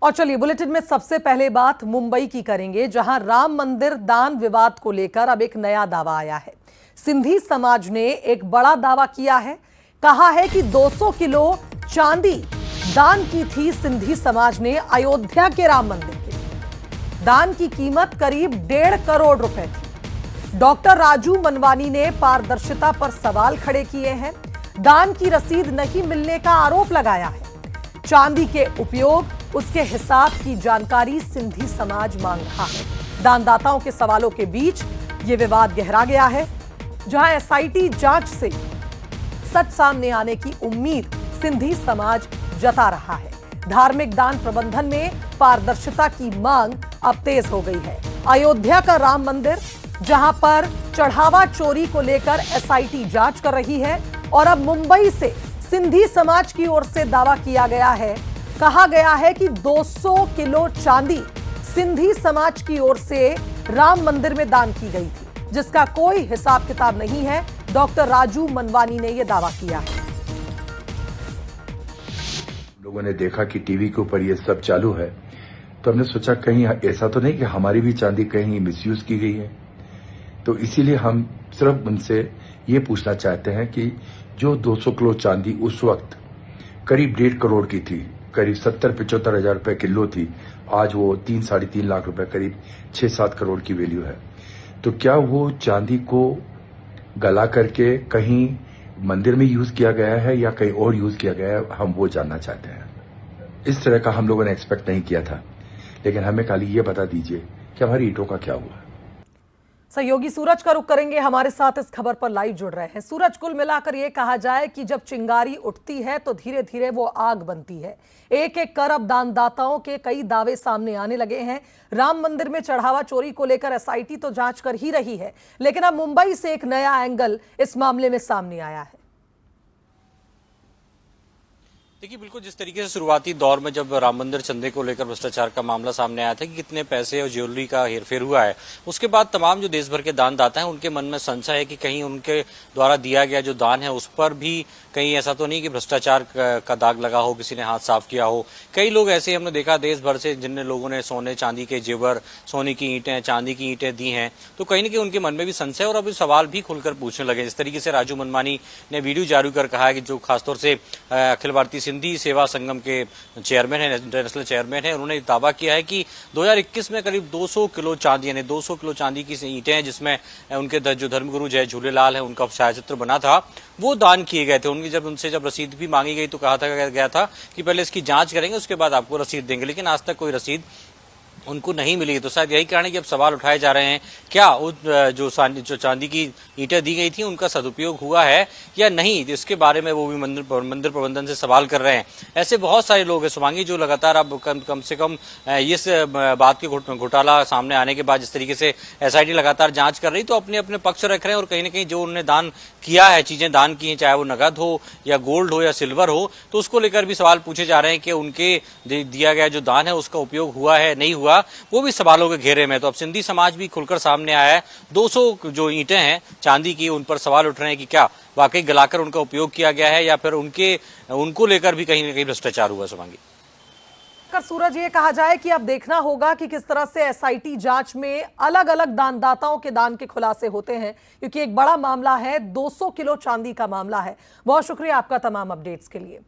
और चलिए बुलेटिन में सबसे पहले बात मुंबई की करेंगे, जहां राम मंदिर दान विवाद को लेकर अब एक नया दावा आया है। सिंधी समाज ने एक बड़ा दावा किया है। कहा है कि 200 किलो चांदी दान की थी सिंधी समाज ने अयोध्या के राम मंदिर के। दान की कीमत करीब 1.5 करोड़ रुपए थी। डॉक्टर राजू मनवानी ने पारदर्शिता पर सवाल खड़े किए हैं। दान की रसीद नहीं मिलने का आरोप लगाया है। चांदी के उपयोग, उसके हिसाब की जानकारी सिंधी समाज मांग रहा है। दानदाताओं के सवालों के बीच यह विवाद गहरा गया है, जहां एसआईटी जांच से सच सामने आने की उम्मीद सिंधी समाज जता रहा है। धार्मिक दान प्रबंधन में पारदर्शिता की मांग अब तेज हो गई है। अयोध्या का राम मंदिर, जहां पर चढ़ावा चोरी को लेकर एसआईटी जांच कर रही है, और अब मुंबई से सिंधी समाज की ओर से दावा किया गया है। कहा गया है कि 200 किलो चांदी सिंधी समाज की ओर से राम मंदिर में दान की गई थी, जिसका कोई हिसाब किताब नहीं है। डॉक्टर राजू मनवानी ने यह दावा किया है। लोगों ने देखा कि टीवी के ऊपर ये सब चालू है, तो हमने सोचा कहीं ऐसा तो नहीं कि हमारी भी चांदी कहीं मिसयूज की गई है। तो इसीलिए हम सिर्फ उनसे ये पूछना चाहते हैं कि जो 200 किलो चांदी उस वक्त करीब 1.5 करोड़ की थी, करीब 70-75 हजार रुपए किलो थी, आज वो 3-3.5 लाख रुपए, करीब 6-7 करोड़ की वैल्यू है। तो क्या वो चांदी को गला करके कहीं मंदिर में यूज किया गया है या कहीं और यूज किया गया है, हम वो जानना चाहते हैं। इस तरह का हम लोगों ने एक्सपेक्ट नहीं किया था, लेकिन हमें खाली ये बता दीजिए कि हमारी ईंटों का क्या हुआ। सहयोगी सूरज का रुख करेंगे, हमारे साथ इस खबर पर लाइव जुड़ रहे हैं। सूरज, कुल मिलाकर यह कहा जाए कि जब चिंगारी उठती है तो धीरे धीरे वो आग बनती है। एक एक कर अब दानदाताओं के कई दावे सामने आने लगे हैं। राम मंदिर में चढ़ावा चोरी को लेकर एसआईटी तो जांच कर ही रही है, लेकिन अब मुंबई से एक नया एंगल इस मामले में सामने आया है। देखिए, बिल्कुल जिस तरीके से शुरुआती दौर में जब राम मंदिर चंदे को लेकर भ्रष्टाचार का मामला सामने आया था कि कितने पैसे और ज्वेलरी का हेरफेर हुआ है, उसके बाद तमाम जो देश भर के दानदाता हैं उनके मन में संशय है कि कहीं उनके द्वारा दिया गया जो दान है उस पर भी कहीं ऐसा तो नहीं कि भ्रष्टाचार का दाग लगा हो, किसी ने हाथ साफ किया हो। कई लोग ऐसे हमने देखा देश भर से, जिन लोगों ने सोने चांदी के जेवर, सोने की ईंटें, चांदी की ईंटें दी हैं, तो कहीं ना कहीं उनके मन में भी संशय और अभी सवाल भी खुलकर पूछने लगे। जिस तरीके से राजू मनमानी ने वीडियो जारी कर कहा है कि जो खासतौर से अखिल भारतीय सिंधी सेवा संगम के चेयरमैन है, इंटरनेशनल चेयरमैन है, उन्होंने दावा किया है कि 2021 में करीब 200 किलो चांदी, यानी 200 किलो चांदी की ईंटें हैं, जिसमें उनके जो धर्मगुरु जय झूलेलाल है उनका छायाचित्र बना था, वो दान किए गए थे। उनसे जब रसीद भी मांगी गई तो कहा गया था कि पहले इसकी जांच करेंगे, उसके बाद आपको रसीद देंगे, लेकिन आज तक कोई रसीद उनको नहीं मिली। तो शायद यही कारण है कि अब सवाल उठाए जा रहे हैं, क्या जो चांदी की ईंटें दी गई थी उनका सदुपयोग हुआ है या नहीं। इसके बारे में वो भी मंदिर प्रबंधन से सवाल कर रहे हैं। ऐसे बहुत सारे लोग हैं शुभांगी, जो लगातार अब कम से कम इस बात के घोटाला सामने आने के बाद जिस तरीके से एसआईटी लगातार जांच कर रही, तो अपने अपने पक्ष रख रहे हैं और कहीं ना कहीं जो उन्होंने दान किया है, चीजें दान की हैं, चाहे वो नगद हो या गोल्ड हो या सिल्वर हो, तो उसको लेकर भी सवाल पूछे जा रहे हैं कि उनके दिया गया जो दान है उसका उपयोग हुआ है, नहीं हुआ, वो भी सवालों के घेरे में। तो अब सिंधी समाज भी खुलकर सामने आया है। 200 जो ईंटें हैं चांदी की, उन पर सवाल उठ रहे हैं कि क्या वाकई गलाकर उनका उपयोग किया गया है या फिर उनको लेकर भी कहीं ना कहीं भ्रष्टाचार हुआ। शुभांगी, अगर सूरज ये कहा जाए कि अब देखना होगा कि किस तरह से एसआईटी जांच में अलग अलग दानदाताओं के दान के खुलासे होते हैं, क्योंकि एक बड़ा मामला है, 200 किलो चांदी का मामला है। बहुत शुक्रिया आपका तमाम अपडेट्स के लिए।